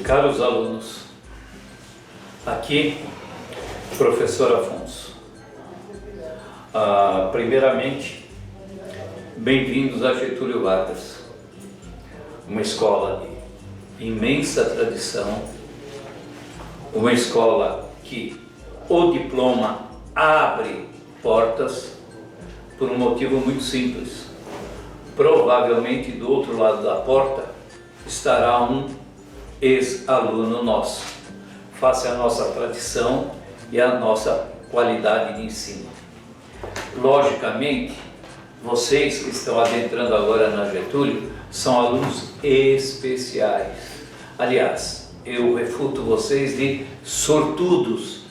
Caros alunos, aqui, professor Afonso. Primeiramente, bem-vindos a Getúlio Vargas, uma escola de imensa tradição, uma escola que o diploma abre portas por um motivo muito simples. Provavelmente do outro lado da porta estará um ex-aluno nosso, face à nossa tradição e à nossa qualidade de ensino. Logicamente, vocês que estão adentrando agora na Getúlio são alunos especiais. Aliás, eu refuto vocês de sortudos,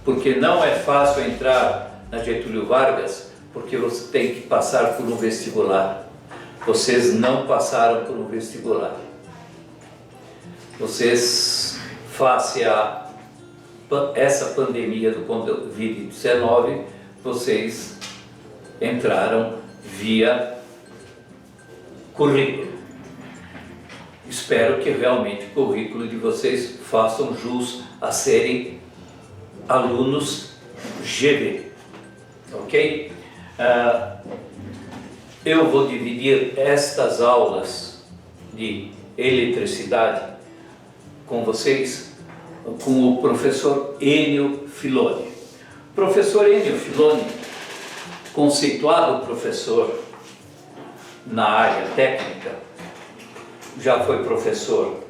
porque não é fácil entrar na Getúlio Vargas, porque você tem que passar por um vestibular. Vocês não passaram por um vestibular. Vocês, face a essa pandemia do Covid-19, vocês entraram via currículo. Espero que realmente o currículo de vocês façam jus a serem alunos GB, ok? Eu vou dividir estas aulas de eletricidade com vocês, com o professor Enio Filoni. Professor Enio Filoni, conceituado professor na área técnica, já foi professor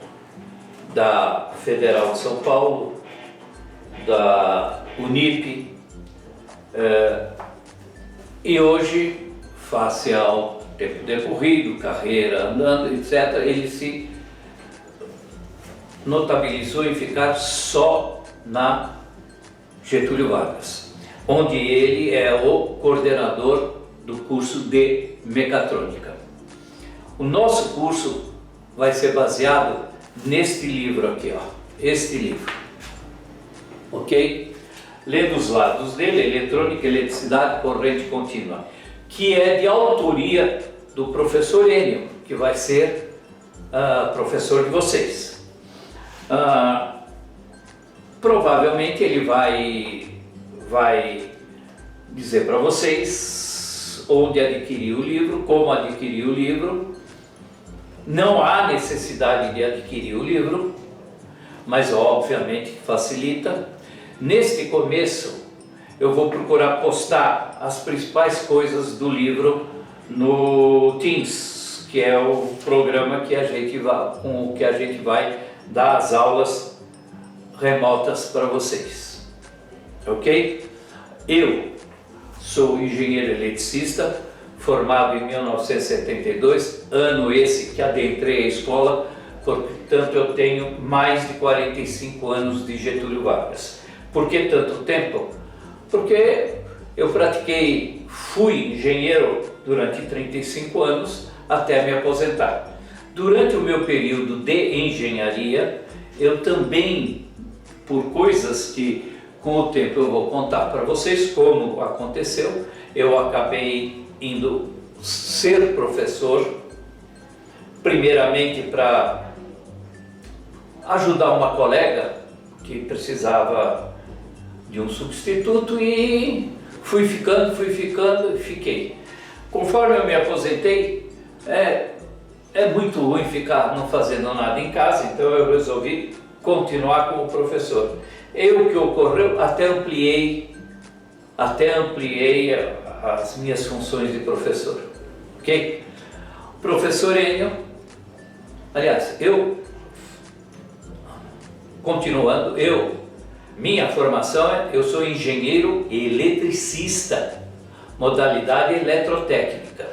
da Federal de São Paulo, da Unip, e hoje, face ao tempo decorrido, carreira andando, etc., ele se notabilizou em ficar só na Getúlio Vargas, onde ele é o coordenador do curso de mecatrônica. O nosso curso vai ser baseado neste livro aqui, ó, este livro, ok? Lendo os lados dele, eletrônica, eletricidade, corrente contínua, que é de autoria do professor Enio, que vai ser professor de vocês. Provavelmente ele vai dizer para vocês onde adquirir o livro, como adquirir o livro. Não há necessidade de adquirir o livro, mas obviamente facilita. Neste começo eu vou procurar postar as principais coisas do livro no Teams, que é o programa que com o que a gente vai dar as aulas remotas para vocês, ok? Eu sou engenheiro eletricista, formado em 1972, ano esse que adentrei a escola, portanto eu tenho mais de 45 anos de Getúlio Vargas. Por que tanto tempo? Porque eu fui engenheiro durante 35 anos até me aposentar. Durante o meu período de engenharia, eu também, por coisas que com o tempo eu vou contar para vocês como aconteceu, eu acabei indo ser professor, primeiramente para ajudar uma colega que precisava de um substituto, e fui ficando e fiquei. Conforme eu me aposentei, é muito ruim ficar não fazendo nada em casa, então eu resolvi continuar como professor. O que ocorreu, até ampliei as minhas funções de professor, ok? Professor Enio, aliás, minha formação eu sou engenheiro eletricista, modalidade eletrotécnica.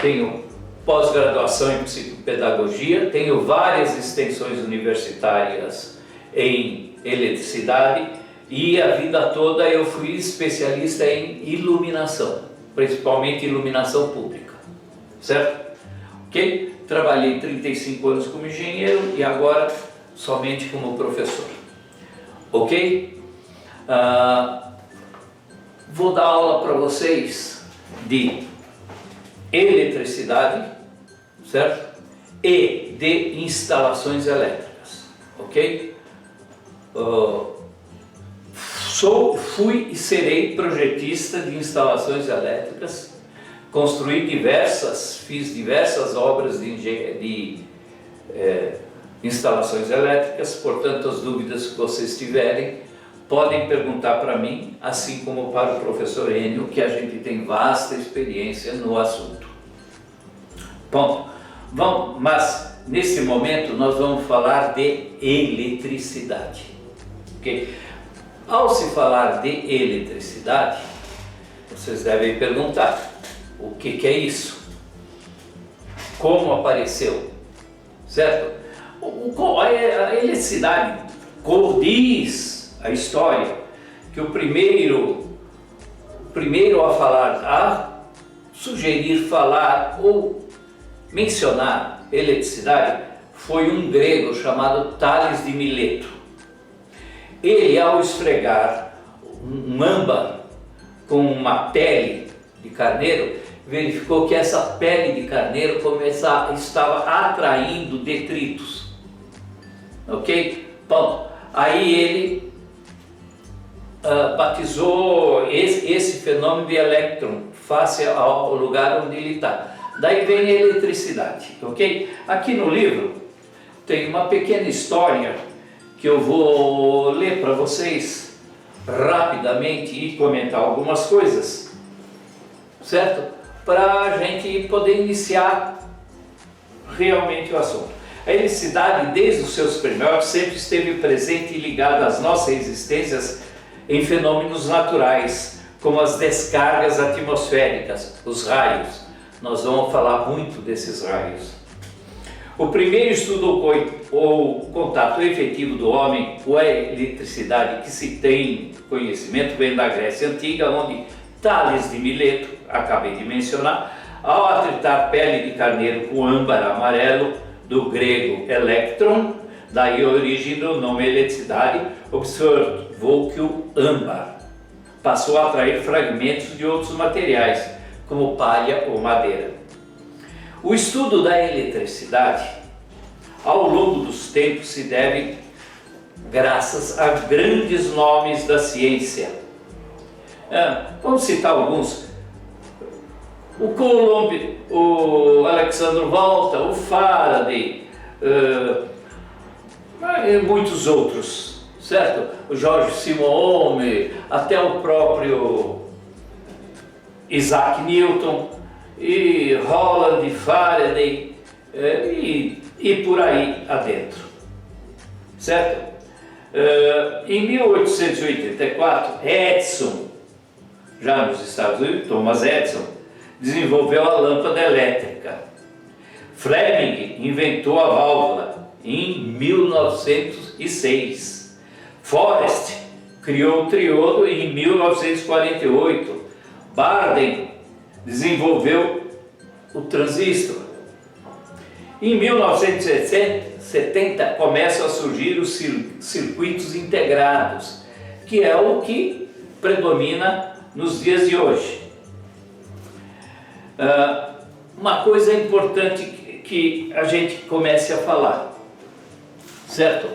Tenho pós-graduação em psicopedagogia, tenho várias extensões universitárias em eletricidade e a vida toda eu fui especialista em iluminação, principalmente iluminação pública, certo? Ok? Trabalhei 35 anos como engenheiro e agora somente como professor, ok? Vou dar aula para vocês de eletricidade, certo? e de instalações elétricas, ok? Fui e serei projetista de instalações elétricas, fiz diversas obras de instalações elétricas. Portanto, as dúvidas que vocês tiverem, podem perguntar para mim, assim como para o professor Enio, que a gente tem vasta experiência no assunto. Ponto. Mas nesse momento nós vamos falar de eletricidade, ok? Ao se falar de eletricidade, vocês devem perguntar: o que é isso? Como apareceu? Certo? A eletricidade diz a história que o primeiro a falar, a sugerir, falar ou mencionar eletricidade foi um grego chamado Tales de Mileto. Ele, ao esfregar um âmbar com uma pele de carneiro, verificou que essa pele de carneiro estava atraindo detritos, ok? Bom, aí ele batizou esse fenômeno de elétron face ao lugar onde ele está. Daí vem a eletricidade, ok? Aqui no livro tem uma pequena história que eu vou ler para vocês rapidamente e comentar algumas coisas, certo? Para a gente poder iniciar realmente o assunto. A eletricidade, desde os seus primórdios, sempre esteve presente e ligada às nossas existências em fenômenos naturais, como as descargas atmosféricas, os raios. Nós vamos falar muito desses raios. O primeiro estudo ou contato efetivo do homem com a eletricidade que se tem conhecimento vem da Grécia Antiga, onde Tales de Mileto, acabei de mencionar, ao atritar pele de carneiro com âmbar amarelo, do grego electron, daí a origem do nome eletricidade, observou que o âmbar passou a atrair fragmentos de outros materiais, como palha ou madeira. O estudo da eletricidade, ao longo dos tempos, se deve graças a grandes nomes da ciência. Vamos citar alguns: o Coulomb, o Alexander Volta, o Faraday, e muitos outros, certo? O George Simonyi, até o próprio Isaac Newton, e Holland, Faraday, e por aí adentro, certo? Em 1884, Edison, já nos Estados Unidos, Thomas Edison, desenvolveu a lâmpada elétrica. Fleming inventou a válvula em 1906. Forrest criou o triodo em 1948. Barden desenvolveu o transistor. Em 1970 começam a surgir os circuitos integrados, que é o que predomina nos dias de hoje. Uma coisa importante que a gente comece a falar, certo?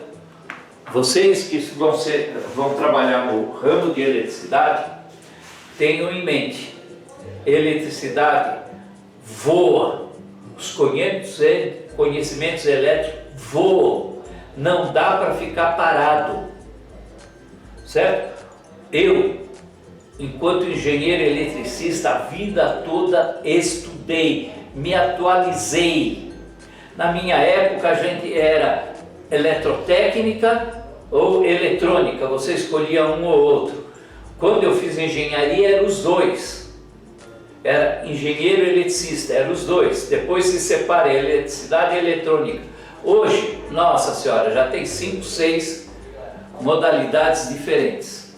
Vocês que vão trabalhar no ramo de eletricidade, tenham em mente, eletricidade voa, os conhecimentos elétricos voam, não dá para ficar parado, certo? Eu, enquanto engenheiro eletricista, a vida toda estudei, me atualizei. Na minha época a gente era eletrotécnica ou eletrônica, você escolhia um ou outro. Quando eu fiz engenharia eram os dois, era engenheiro eletricista, eram os dois. Depois se separa eletricidade e eletrônica. Hoje, nossa senhora, já tem 5, 6 modalidades diferentes,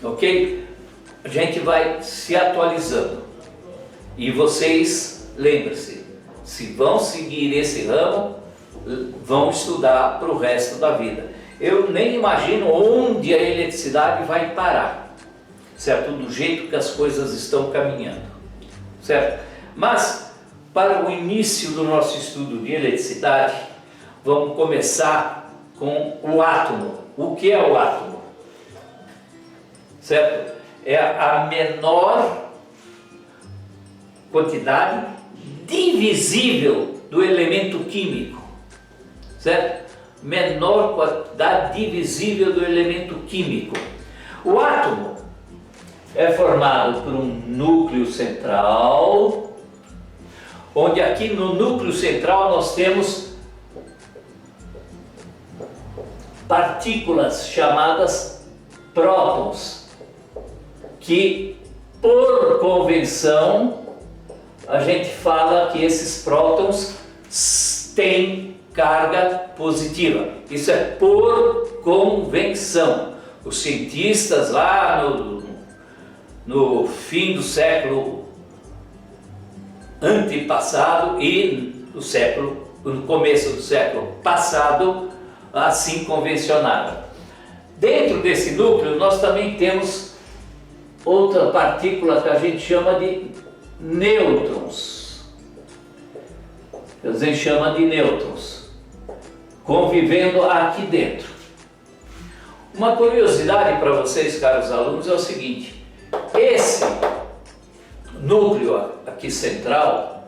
ok? A gente vai se atualizando e vocês, lembrem-se, se vão seguir esse ramo, vão estudar para o resto da vida. Eu nem imagino onde a eletricidade vai parar, certo? Do jeito que as coisas estão caminhando, certo? Mas, para o início do nosso estudo de eletricidade, vamos começar com o átomo. O que é o átomo? Certo? É a menor quantidade divisível do elemento químico, certo? Menor quantidade divisível do elemento químico. O átomo é formado por um núcleo central, onde aqui no núcleo central nós temos partículas chamadas prótons, que por convenção a gente fala que esses prótons têm carga positiva. Isso é por convenção. Os cientistas lá no fim do século antepassado e no começo do século passado, assim convencionaram. Dentro desse núcleo nós também temos outra partícula que a gente chama de nêutrons. A gente chama de nêutrons, convivendo aqui dentro. Uma curiosidade para vocês, caros alunos, é o seguinte: esse núcleo aqui central,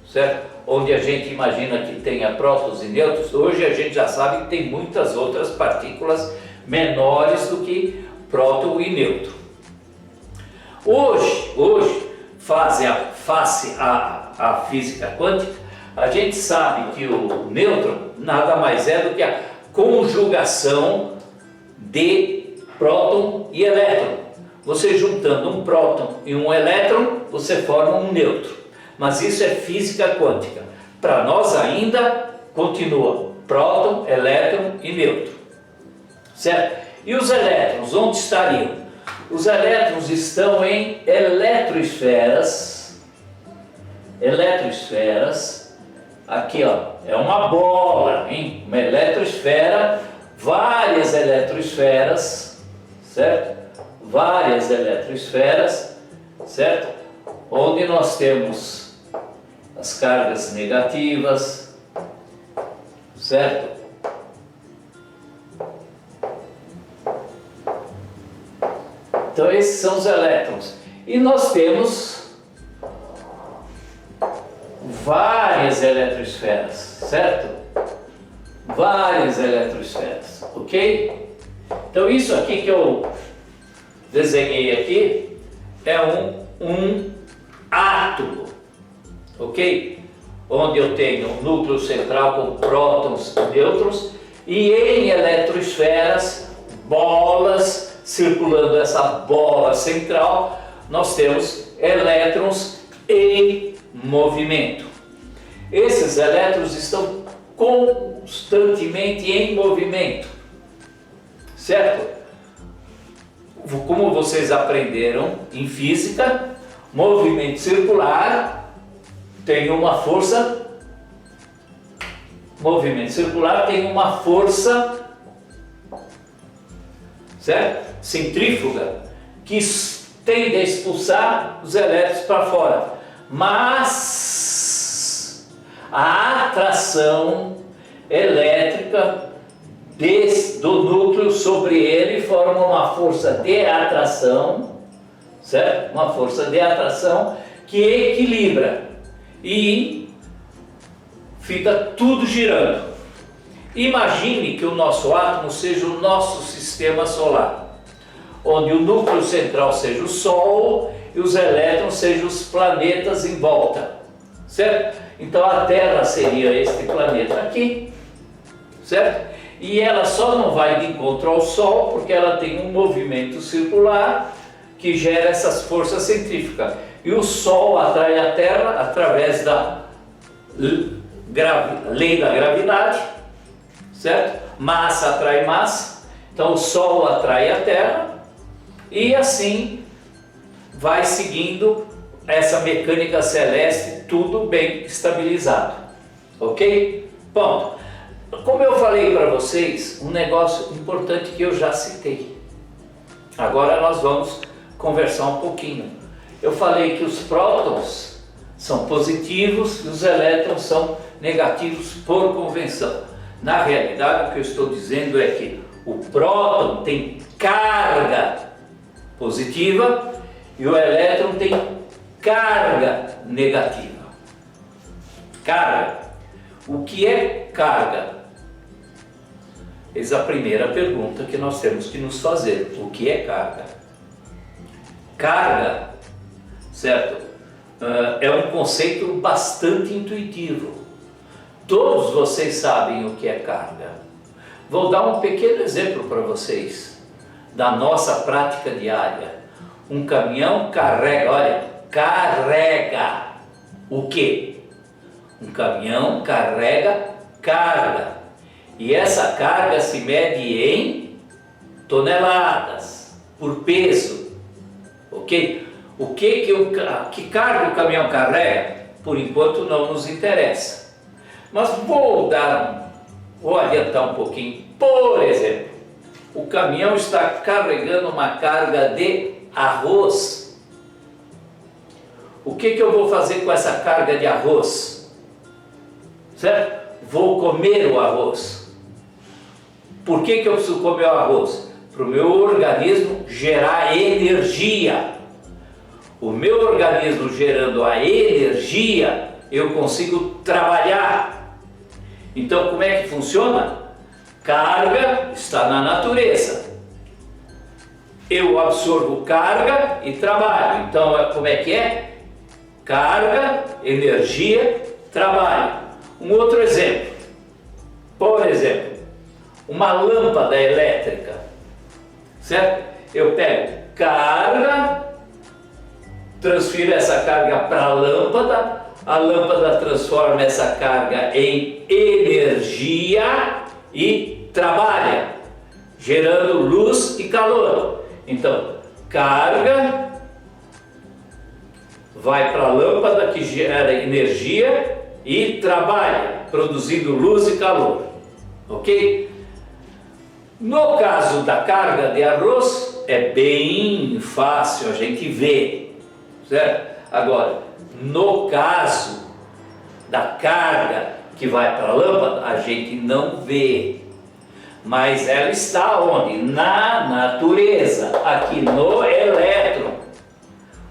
certo? Onde a gente imagina que tenha prótons e nêutrons, hoje a gente já sabe que tem muitas outras partículas menores do que próton e nêutron. Hoje face à física quântica, a gente sabe que o nêutron nada mais é do que a conjugação de próton e elétron. Você juntando um próton e um elétron, você forma um nêutron. Mas isso é física quântica. Para nós ainda continua próton, elétron e nêutron. Certo? E os elétrons, onde estariam? Os elétrons estão em eletroesferas. Eletroesferas. Aqui, ó, é uma bola, hein? Uma eletroesfera, várias eletroesferas, certo? Várias eletroesferas, certo? Onde nós temos as cargas negativas, certo? Então esses são os elétrons. E nós temos várias eletroesferas, certo? Várias eletroesferas, ok? Então isso aqui que eu desenhei aqui é um átomo, ok? Onde eu tenho um núcleo central com prótons e nêutrons e em eletroesferas, bolas, circulando essa bola central, nós temos elétrons em movimento. Esses elétrons estão constantemente em movimento, certo? Como vocês aprenderam em física, movimento circular tem uma força. Movimento circular tem uma força, certo? Centrífuga, que tende a expulsar os elétrons para fora. Mas a atração elétrica do núcleo sobre ele forma uma força de atração, certo? Uma força de atração que equilibra e fica tudo girando. Imagine que o nosso átomo seja o nosso sistema solar, onde o núcleo central seja o Sol e os elétrons sejam os planetas em volta, certo? Então a Terra seria este planeta aqui, certo? E ela só não vai de encontro ao Sol porque ela tem um movimento circular que gera essas forças centrífugas. E o Sol atrai a Terra através da lei da gravidade, certo? Massa atrai massa, então o Sol atrai a Terra e assim vai seguindo essa mecânica celeste, tudo bem estabilizado, ok? Bom, como eu falei para vocês, um negócio importante que eu já citei. Agora nós vamos conversar um pouquinho. Eu falei que os prótons são positivos e os elétrons são negativos por convenção. Na realidade, o que eu estou dizendo é que o próton tem carga positiva e o elétron tem carga negativa. Carga. O que é carga? Eis a primeira pergunta que nós temos que nos fazer. O que é carga? Carga, certo? É um conceito bastante intuitivo. Todos vocês sabem o que é carga. Vou dar um pequeno exemplo para vocês da nossa prática diária. Um caminhão carrega, olha, carrega o quê? Um caminhão carrega carga. E essa carga se mede em toneladas, por peso, ok? Que carga o caminhão carrega? Por enquanto não nos interessa. Mas vou adiantar um pouquinho. Por exemplo, o caminhão está carregando uma carga de arroz. O que eu vou fazer com essa carga de arroz? Certo? Vou comer o arroz. Por que eu preciso comer o arroz? Para o meu organismo gerar energia. O meu organismo gerando a energia, eu consigo trabalhar. Então, como é que funciona? Carga está na natureza. Eu absorvo carga e trabalho. Então, como é que é? Carga, energia, trabalho. Um outro exemplo. Por exemplo, uma lâmpada elétrica. Certo? Eu pego carga, transfiro essa carga para a lâmpada transforma essa carga em energia e trabalha, gerando luz e calor. Então, carga vai para a lâmpada que gera energia e trabalha, produzindo luz e calor, ok? No caso da carga de arroz, é bem fácil a gente ver, certo? Agora, no caso da carga que vai para a lâmpada, a gente não vê, mas ela está onde? Na natureza, aqui no elétron.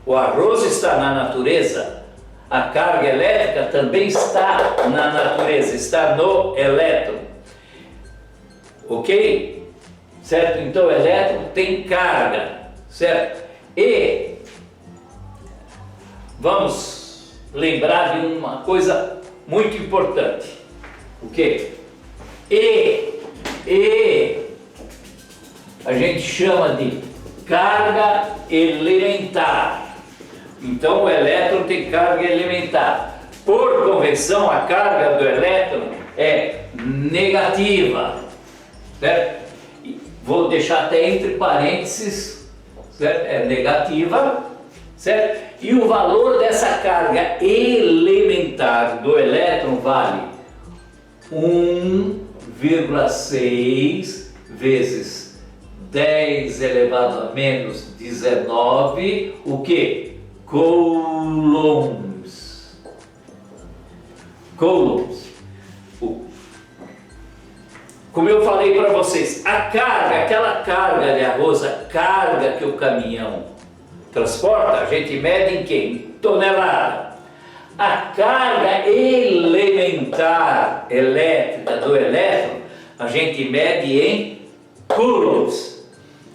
O arroz está na natureza, a carga elétrica também está na natureza, está no elétron, ok? Certo? Então o elétron tem carga, certo? E vamos lembrar de uma coisa muito importante. O quê? E a gente chama de carga elementar. Então o elétron tem carga elementar. Por convenção, a carga do elétron é negativa, certo? Vou deixar até entre parênteses, certo? É negativa, certo? E o valor dessa carga elementar do elétron vale 1,6 vezes 10 elevado a menos 19, o que? Coulombs. Coulombs. Como eu falei para vocês, a carga, aquela carga de arroz, a carga que o caminhão transporta, a gente mede em quê? Em tonelada. A carga elementar elétrica do elétron, a gente mede em coulombs.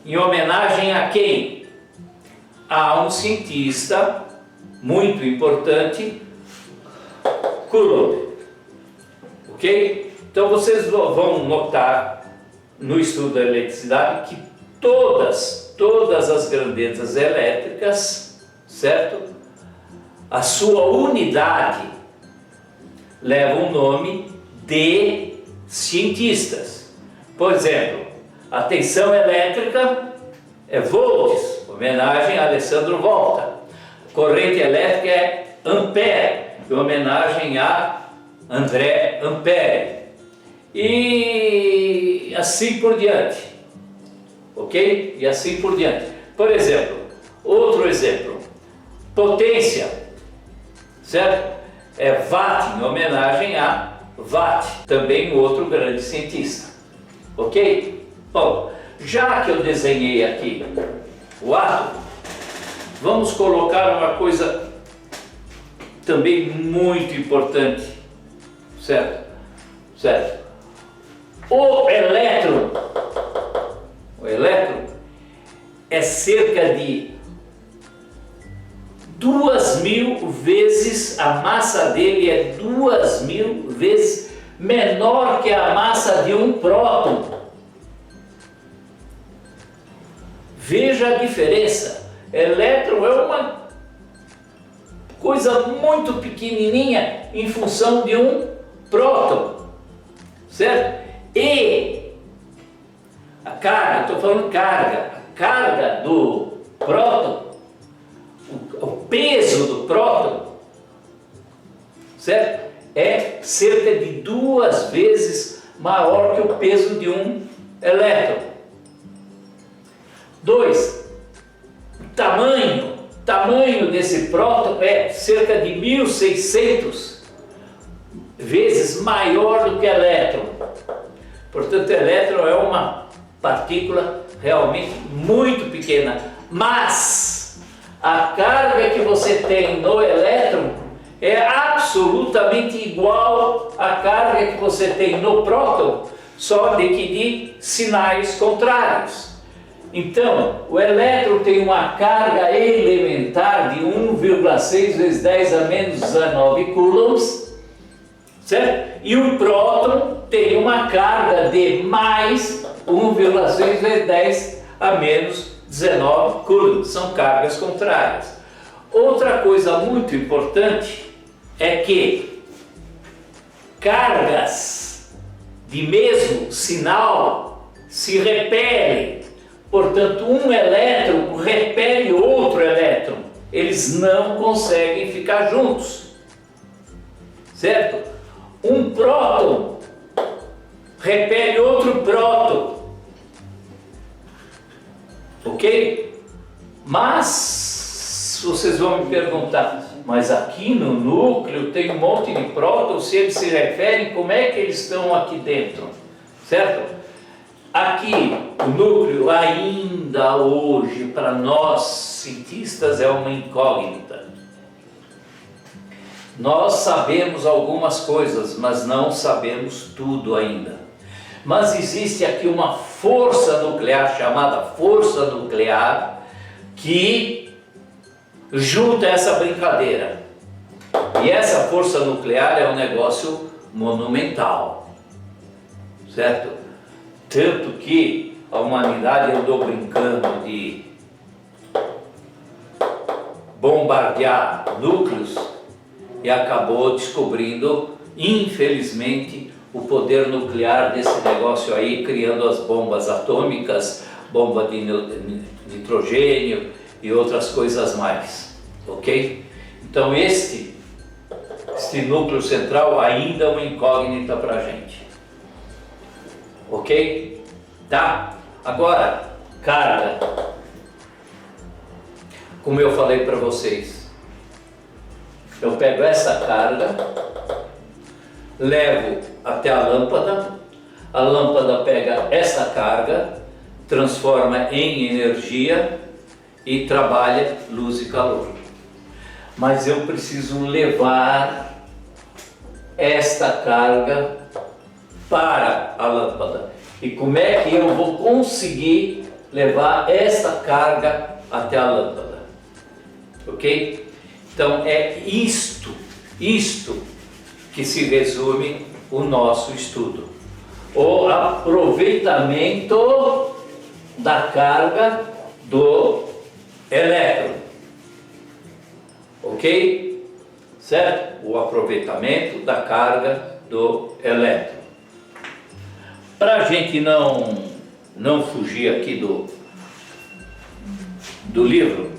Em homenagem a quem? A um cientista muito importante, Coulomb. Ok? Então vocês vão notar no estudo da eletricidade que todas as grandezas elétricas, certo? A sua unidade leva o nome de cientistas. Por exemplo, a tensão elétrica é volts, homenagem a Alessandro Volta. Corrente elétrica é ampere, em homenagem a André Ampère. E assim por diante, ok? E assim por diante. Por exemplo, outro exemplo, potência. certo? É Watt, em homenagem a Watt, também outro grande cientista, ok? Bom, já que eu desenhei aqui o átomo, vamos colocar uma coisa também muito importante, certo? Certo? O elétron é cerca de 2.000 vezes, a massa dele é 2.000 vezes menor que a massa de um próton. Veja a diferença. Elétron é uma coisa muito pequenininha em função de um próton, certo? E a carga, estou falando carga, a carga do próton, o peso do próton, certo? É cerca de 2 vezes maior que o peso de um elétron. 2. Tamanho desse próton é cerca de 1.600 vezes maior do que elétron. Portanto, elétron é uma partícula realmente muito pequena, mas a carga que você tem no elétron é absolutamente igual à carga que você tem no próton, só de que de sinais contrários. Então, o elétron tem uma carga elementar de 1,6 vezes 10 a menos 19 coulombs, certo? E o próton tem uma carga de mais 1,6 vezes 10 a menos 19 coulombs. São cargas contrárias. Outra coisa muito importante é que cargas de mesmo sinal se repelem. Portanto, um elétron repele outro elétron. Eles não conseguem ficar juntos, certo? Um próton repele outro próton, ok? Mas vocês vão me perguntar, mas aqui no núcleo tem um monte de prótons, se eles se referem, como é que eles estão aqui dentro, certo? Aqui, o núcleo ainda hoje, para nós cientistas, é uma incógnita. Nós sabemos algumas coisas, mas não sabemos tudo ainda. Mas existe aqui uma força nuclear, chamada força nuclear, que junta essa brincadeira. E essa força nuclear é um negócio monumental, certo? Tanto que a humanidade andou brincando de bombardear núcleos e acabou descobrindo, infelizmente, o poder nuclear desse negócio aí, criando as bombas atômicas, bomba de nitrogênio e outras coisas mais, ok? Então este núcleo central ainda é uma incógnita para a gente. Ok? Tá? Agora, carga. Como eu falei para vocês, eu pego essa carga, levo até a lâmpada pega essa carga, transforma em energia e trabalha luz e calor. Mas eu preciso levar esta carga para a lâmpada. E como é que eu vou conseguir levar esta carga até a lâmpada? Ok? Então é isto que se resume o nosso estudo. O aproveitamento da carga do elétron. Ok? Certo? O aproveitamento da carga do elétron. Para a gente não fugir aqui do livro,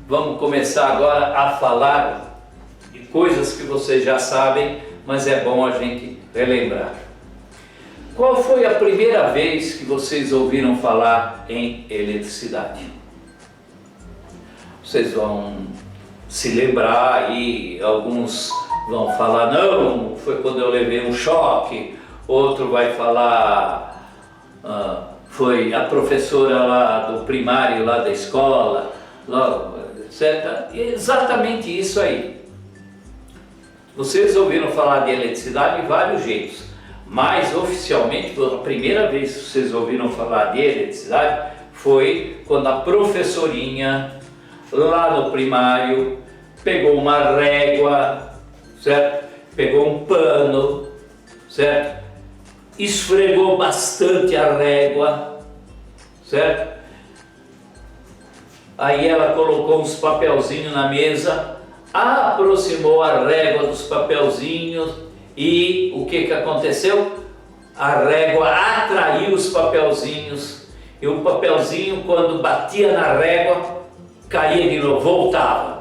vamos começar agora a falar de coisas que vocês já sabem, mas é bom a gente relembrar. Qual foi a primeira vez que vocês ouviram falar em eletricidade? Vocês vão se lembrar, e alguns vão falar, não, foi quando eu levei um choque, outro vai falar, foi a professora lá do primário, lá da escola, lá, etc. E exatamente isso aí. Vocês ouviram falar de eletricidade de vários jeitos, mas oficialmente, pela primeira vez que vocês ouviram falar de eletricidade, foi quando a professorinha lá no primário pegou uma régua, certo? Pegou um pano, certo? Esfregou bastante a régua, certo? Aí ela colocou uns papelzinhos na mesa, aproximou a régua dos papelzinhos e o que aconteceu? A régua atraiu os papelzinhos e o papelzinho, quando batia na régua, caía de novo, voltava.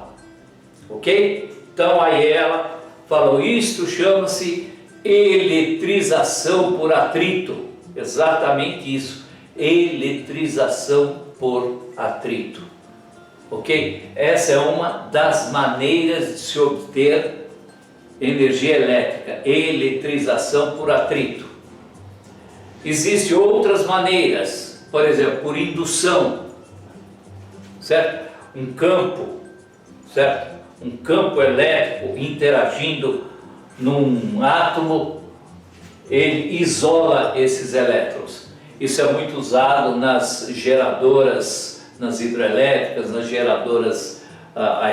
Ok? Então aí ela falou, isto chama-se eletrização por atrito. Exatamente isso, eletrização por atrito. Ok? Essa é uma das maneiras de se obter energia elétrica, eletrização por atrito. Existem outras maneiras, por exemplo, por indução, certo? Um campo, certo? Um campo elétrico interagindo num átomo, ele isola esses elétrons. Isso é muito usado nas geradoras, nas hidrelétricas, nas geradoras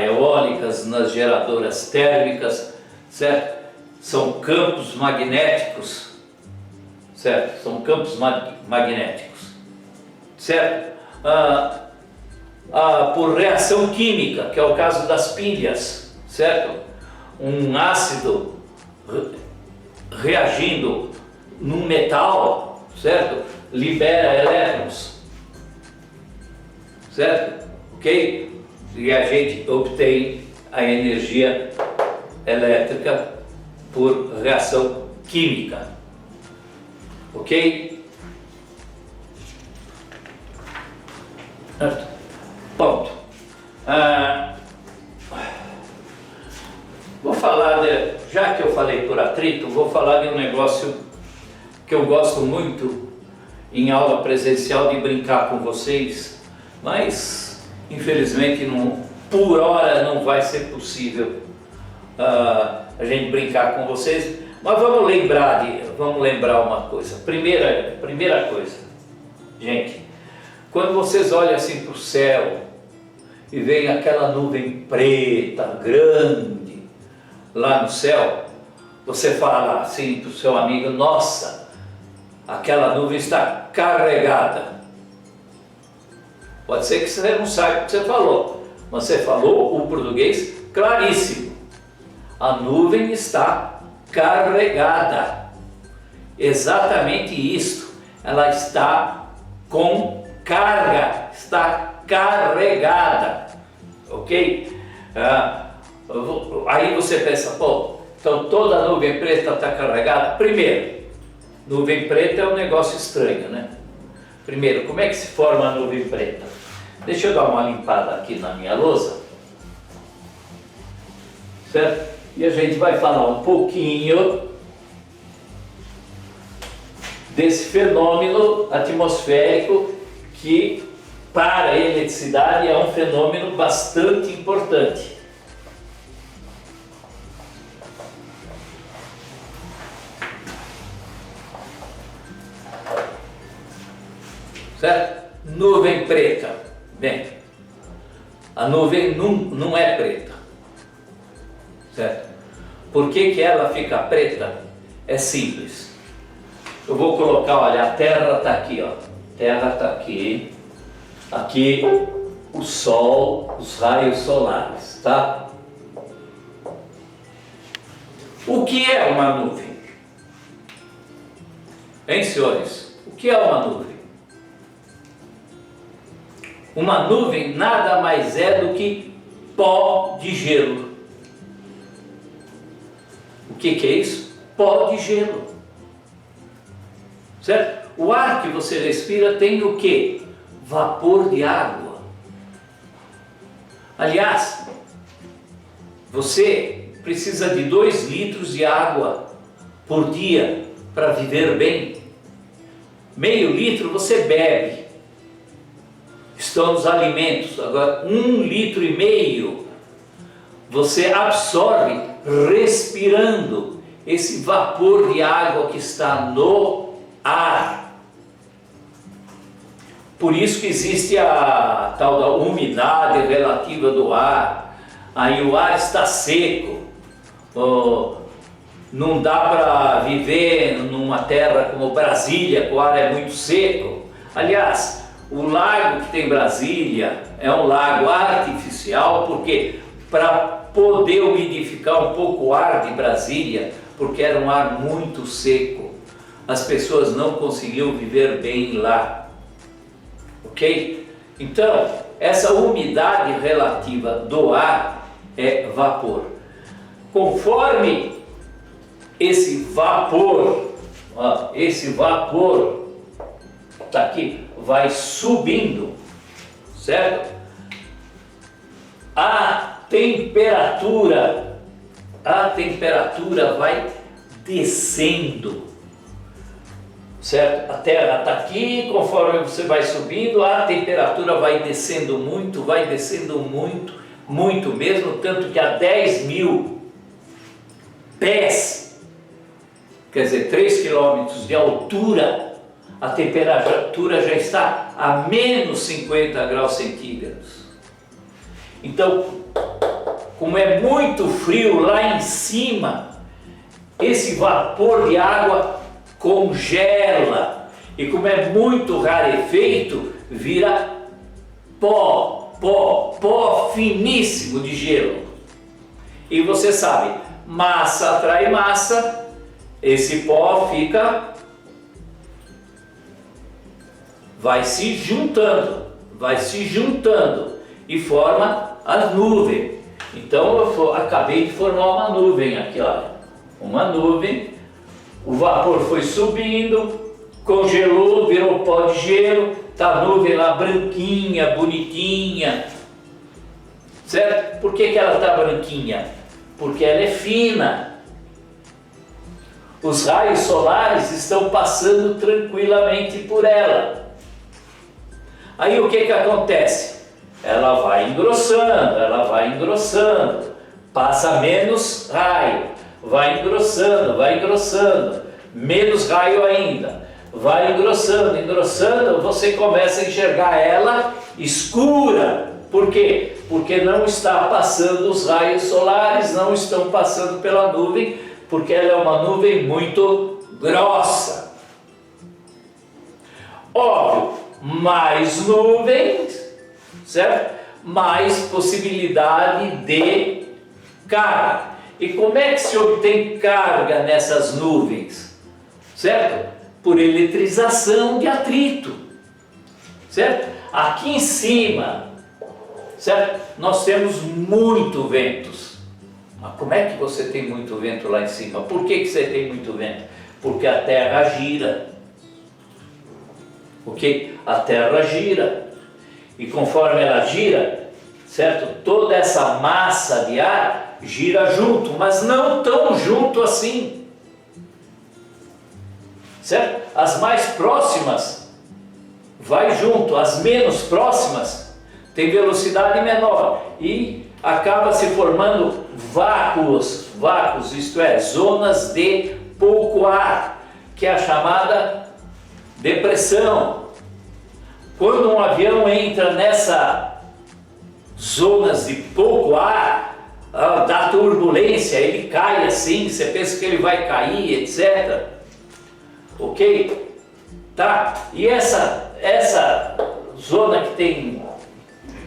eólicas, nas geradoras térmicas, certo? São campos magnéticos, certo? São campos magnéticos, certo? Por reação química, que é o caso das pilhas, certo? Um ácido reagindo num metal, certo? Libera elétrons, certo? Ok? E a gente obtém a energia elétrica por reação química, ok? Ponto. Vou falar, já que eu falei por atrito, vou falar de um negócio que eu gosto muito em aula presencial de brincar com vocês, mas infelizmente por hora não vai ser possível a gente brincar com vocês, mas vamos lembrar uma coisa. Primeira coisa, gente, quando vocês olham assim para o céu e veem aquela nuvem preta, grande, lá no céu, você fala assim para o seu amigo, nossa, aquela nuvem está carregada. Pode ser que você não saiba o que você falou, mas você falou o português claríssimo. A nuvem está carregada. Exatamente isso. Ela está com carga, está carregada. Ok? Aí você pensa, pô, então toda nuvem preta está carregada? Primeiro, nuvem preta é um negócio estranho, né? Primeiro, como é que se forma a nuvem preta? Deixa eu dar uma limpada aqui na minha lousa, certo? E a gente vai falar um pouquinho desse fenômeno atmosférico que, para a eletricidade, é um fenômeno bastante importante. Certo? Nuvem preta. Bem, a nuvem não é preta. Certo? Por que ela fica preta? É simples. Eu vou colocar, olha, a Terra está aqui, ó. A Terra está aqui. Aqui o Sol, os raios solares, tá? O que é uma nuvem? Hein, senhores? O que é uma nuvem? Uma nuvem nada mais é do que pó de gelo. O que é isso? Pó de gelo. Certo? O ar que você respira tem o quê? Vapor de água. Aliás, você precisa de 2 litros de água por dia para viver bem. Meio litro você bebe, estão nos alimentos. Agora 1,5 litro você absorve respirando esse vapor de água que está no ar. Por isso que existe a tal da umidade relativa do ar. Aí o ar está seco, não dá para viver numa terra como Brasília, que o ar é muito seco. Aliás, o lago que tem Brasília é um lago artificial, porque para poder umidificar um pouco o ar de Brasília, porque era um ar muito seco, as pessoas não conseguiam viver bem lá, ok? Então, essa umidade relativa do ar é vapor. Conforme esse vapor tá aqui, vai subindo, certo? A temperatura vai descendo, certo? A Terra está aqui, conforme você vai subindo, a temperatura vai descendo muito, muito mesmo, tanto que a 10.000 pés, quer dizer, 3 quilômetros de altura, a temperatura já está a menos 50 graus centígrados. Então, como é muito frio lá em cima, esse vapor de água congela, e como é muito rarefeito, vira pó finíssimo de gelo. E você sabe, massa atrai massa, esse pó vai se juntando e forma as nuvens. Então eu acabei de formar uma nuvem aqui, olha, uma nuvem, o vapor foi subindo, congelou, virou pó de gelo, tá a nuvem lá branquinha, bonitinha, certo? Por que ela tá branquinha? Porque ela é fina. Os raios solares estão passando tranquilamente por ela. Aí o que acontece? Ela vai engrossando, passa menos raio, vai engrossando, menos raio ainda, vai engrossando, você começa a enxergar ela escura. Por quê? Porque não está passando os raios solares, não estão passando pela nuvem, porque ela é uma nuvem muito grossa. Óbvio, mais nuvens, certo? Mais possibilidade de carga. E como é que se obtém carga nessas nuvens? Certo? Por eletrização de atrito, certo? Aqui em cima, certo? Nós temos muito ventos. Mas como é que você tem muito vento lá em cima? Por que você tem muito vento? Porque a Terra gira, ok? A Terra gira. E conforme ela gira, certo? Toda essa massa de ar gira junto, mas não tão junto assim, certo? As mais próximas vai junto, as menos próximas tem velocidade menor e acaba se formando vácuos, isto é, zonas de pouco ar, que é a chamada depressão. Quando um avião entra nessas zonas de pouco ar, dá turbulência, ele cai assim, você pensa que ele vai cair, etc. Ok? Tá? E essa zona que tem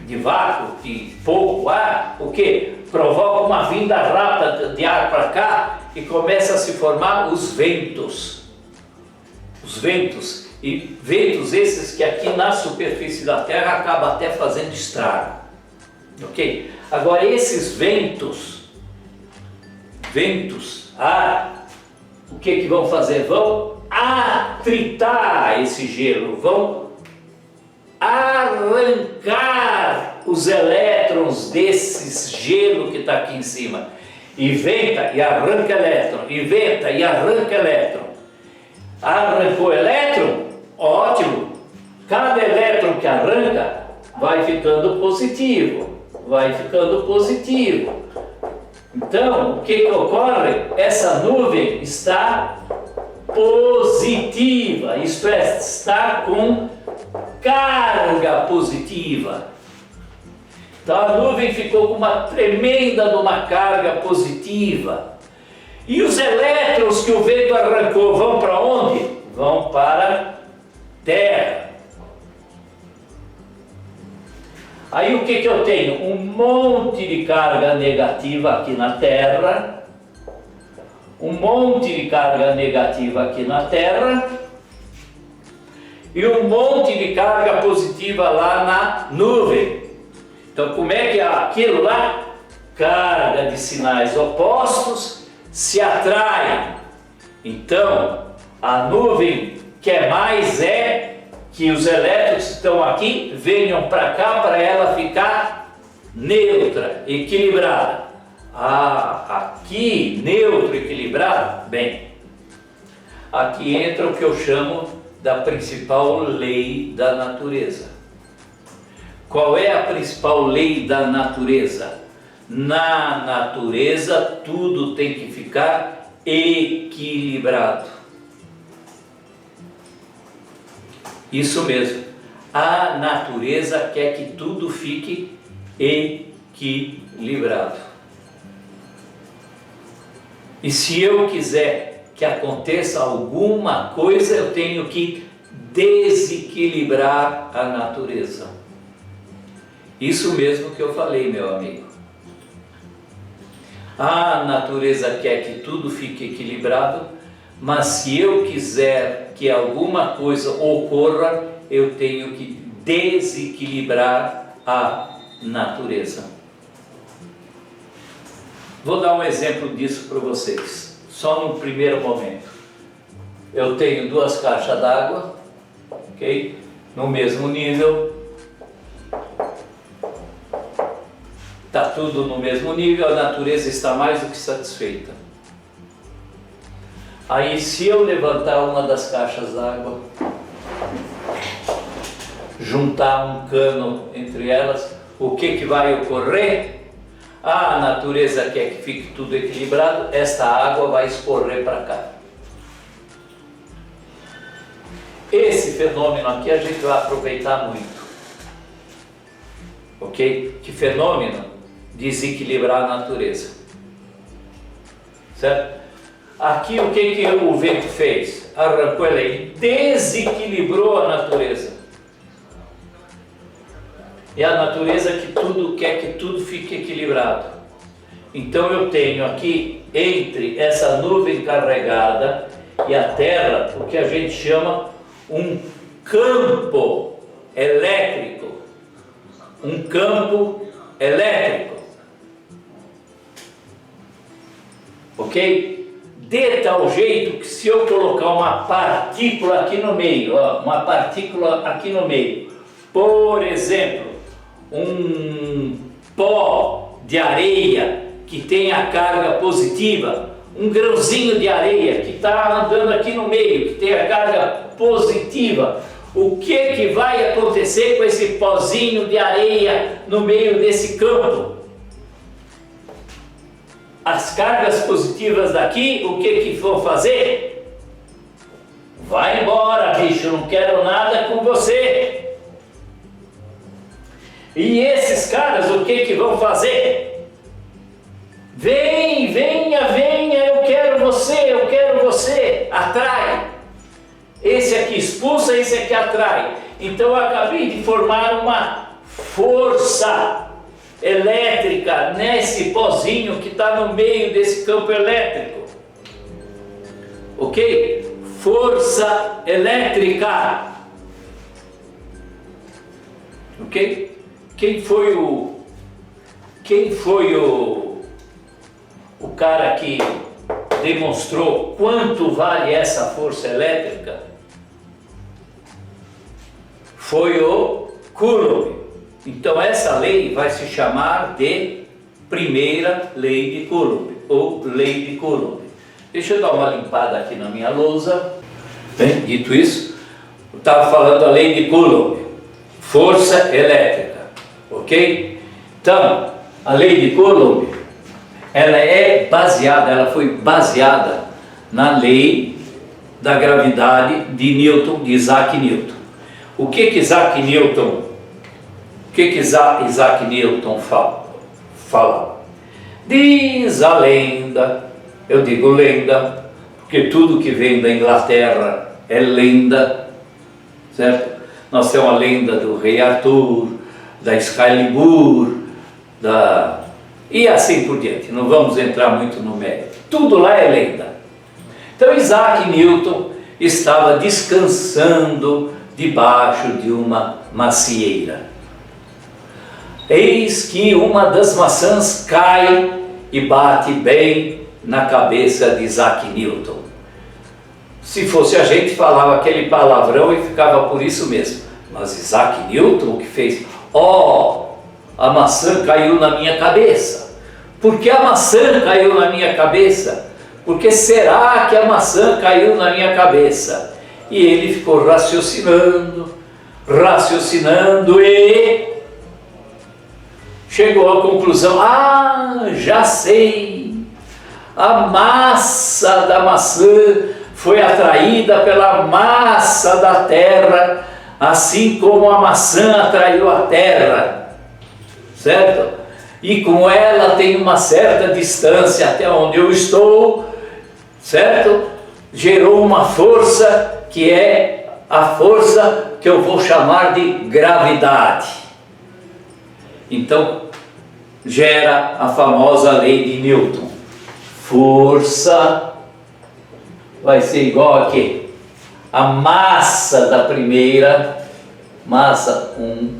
de vácuo, de pouco ar, o que? Provoca uma vinda rápida de ar para cá e começa a se formar os ventos. Os ventos. E ventos esses que aqui na superfície da Terra acabam até fazendo estrago. Ok? Agora esses ventos, o que vão fazer? Vão atritar esse gelo, vão arrancar os elétrons desses gelo que está aqui em cima. Inventa e arranca elétron, inventa e arranca elétron. Arrancou elétron? Ótimo! Cada elétron que arranca vai ficando positivo, vai ficando positivo. Então, o que ocorre? Essa nuvem está positiva, isto é, está com carga positiva. Então a nuvem ficou com uma tremenda de uma carga positiva. E os elétrons que o vento arrancou vão para onde? Vão para a Terra. Aí o que eu tenho? Um monte de carga negativa aqui na Terra, um monte de carga negativa aqui na Terra e um monte de carga positiva lá na nuvem. Então como é que é aquilo lá? Carga de sinais opostos se atraem. Então a nuvem quer mais que os elétrons que estão aqui venham para cá para ela ficar neutra, equilibrada. Aqui, neutro, equilibrado, bem, aqui entra o que eu chamo da principal lei da natureza. Qual é a principal lei da natureza? Na natureza tudo tem que ficar equilibrado. Isso mesmo, a natureza quer que tudo fique equilibrado. E se eu quiser que aconteça alguma coisa, eu tenho que desequilibrar a natureza. Isso mesmo que eu falei, meu amigo. A natureza quer que tudo fique equilibrado, mas se eu quiser que alguma coisa ocorra, eu tenho que desequilibrar a natureza. Vou dar um exemplo disso para vocês, só no primeiro momento. Eu tenho duas caixas d'água, ok? No mesmo nível. Está tudo no mesmo nível, a natureza está mais do que satisfeita. Aí se eu levantar uma das caixas d'água, juntar um cano entre elas, o que vai ocorrer? A natureza quer que fique tudo equilibrado, esta água vai escorrer para cá. Esse fenômeno aqui a gente vai aproveitar muito. Ok? Que fenômeno? Desequilibrar a natureza. Certo? Aqui o que o vento fez? Arrancou ela e desequilibrou a natureza. E a natureza que tudo quer que tudo fique equilibrado. Então eu tenho aqui entre essa nuvem carregada e a Terra o que a gente chama um campo elétrico. Um campo elétrico. Ok? De tal jeito que se eu colocar uma partícula aqui no meio, uma partícula aqui no meio, por exemplo, um pó de areia que tem a carga positiva, um grãozinho de areia que está andando aqui no meio, que tem a carga positiva, o que vai acontecer com esse pozinho de areia no meio desse campo? As cargas positivas daqui, o que vão fazer? Vai embora, bicho, não quero nada com você. E esses caras, o que vão fazer? Venha, eu quero você, atrai. Esse aqui expulsa, esse aqui atrai. Então eu acabei de formar uma força elétrica nesse pozinho que está no meio desse campo elétrico. Ok? Força elétrica. Ok? Quem foi o cara que demonstrou quanto vale essa força elétrica? Foi o Coulomb. Então essa lei vai se chamar de primeira lei de Coulomb, ou lei de Coulomb. Deixa eu dar uma limpada aqui na minha lousa. Bem, dito isso, eu estava falando da lei de Coulomb, força elétrica, ok? Então, a lei de Coulomb, ela foi baseada na lei da gravidade de Newton, de Isaac Newton. O que Isaac Newton fala? Diz a lenda, eu digo lenda, porque tudo que vem da Inglaterra é lenda, certo? Nós temos a lenda do rei Arthur, da Excalibur, e assim por diante. Não vamos entrar muito no mérito. Tudo lá é lenda. Então Isaac Newton estava descansando debaixo de uma macieira. Eis que uma das maçãs cai e bate bem na cabeça de Isaac Newton. Se fosse a gente, falava aquele palavrão e ficava por isso mesmo. Mas Isaac Newton, o que fez? A maçã caiu na minha cabeça. Por que a maçã caiu na minha cabeça? Por que será que a maçã caiu na minha cabeça? E ele ficou raciocinando e chegou à conclusão: já sei, a massa da maçã foi atraída pela massa da terra, assim como a maçã atraiu a terra, certo? E com ela tem uma certa distância até onde eu estou, certo? Gerou uma força que é a força que eu vou chamar de gravidade. Então, gera a famosa lei de Newton. Força vai ser igual a quê? A massa da primeira, massa 1,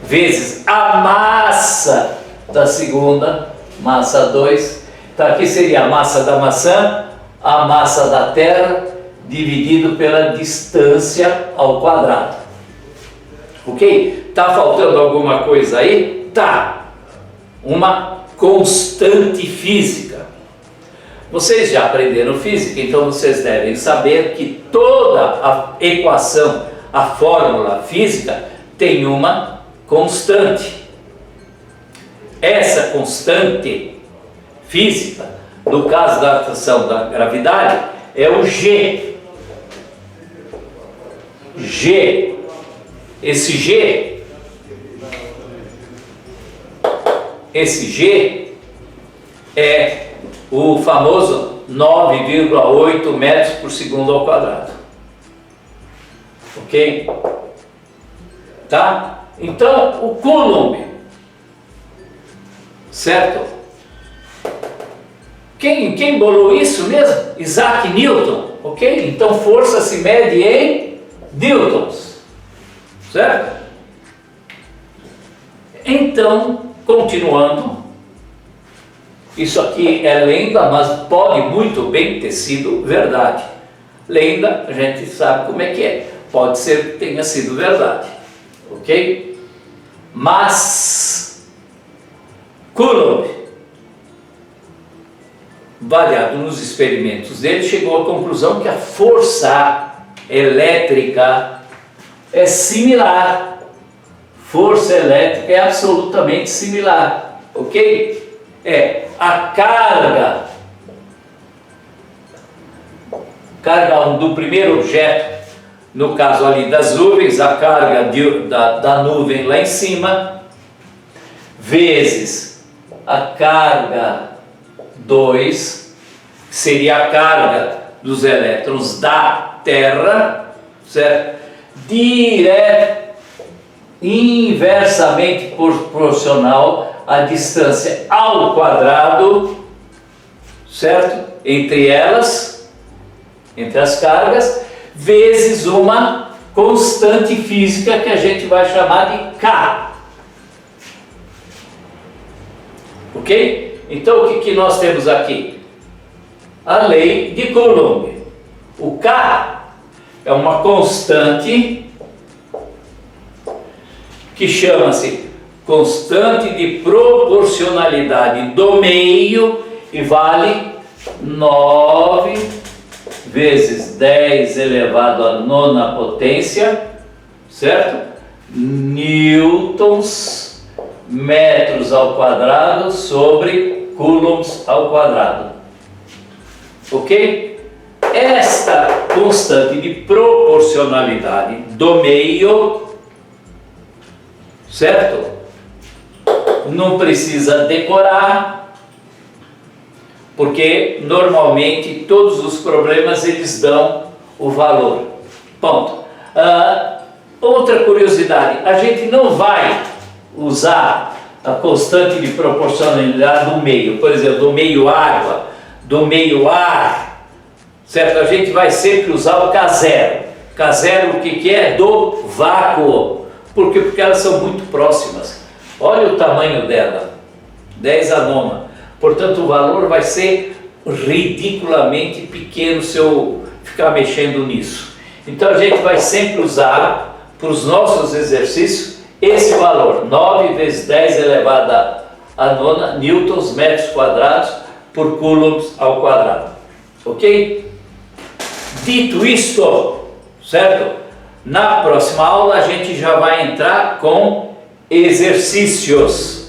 vezes a massa da segunda, massa 2. Então aqui seria a massa da maçã, a massa da terra, dividido pela distância ao quadrado. Ok? Tá faltando alguma coisa aí? Tá. Uma constante física. Vocês já aprenderam física, então vocês devem saber que toda a equação, a fórmula física, tem uma constante. Essa constante física, no caso da atração da gravidade, é o G. Esse G é o famoso 9,8 metros por segundo ao quadrado. Ok? Tá? Então, o Coulomb, certo? Quem bolou isso mesmo? Isaac Newton, ok? Então, força se mede em newtons, certo? Então, continuando, isso aqui é lenda, mas pode muito bem ter sido verdade. Lenda, a gente sabe como é que é. Pode ser que tenha sido verdade, ok? Mas Coulomb, baseado nos experimentos dele, chegou à conclusão que a força elétrica é similar. Força elétrica é absolutamente similar, ok? É a carga do primeiro objeto, no caso ali das nuvens, a carga da nuvem lá em cima, vezes a carga 2, que seria a carga dos elétrons da Terra, certo? Inversamente proporcional à distância ao quadrado, certo? Entre elas, entre as cargas, vezes uma constante física que a gente vai chamar de K. Ok? Então o que nós temos aqui? A lei de Coulomb. O K é uma constante que chama-se constante de proporcionalidade do meio e vale 9 vezes 10 elevado à nona potência, certo? Newtons metros ao quadrado sobre coulombs ao quadrado. Ok? Esta constante de proporcionalidade do meio, certo? Não precisa decorar, porque normalmente todos os problemas eles dão o valor. Ponto. Outra curiosidade, a gente não vai usar a constante de proporcionalidade do meio, por exemplo, do meio água, do meio ar, certo? A gente vai sempre usar o K0. K0 o que é? Do vácuo. Por quê? Porque elas são muito próximas. Olha o tamanho dela, 10 à nona. Portanto, o valor vai ser ridiculamente pequeno se eu ficar mexendo nisso. Então, a gente vai sempre usar, para os nossos exercícios, esse valor, 9 vezes 10 elevado à nona newtons metros quadrados por coulombs ao quadrado. Ok? Dito isto, certo? Na próxima aula, a gente já vai entrar com exercícios.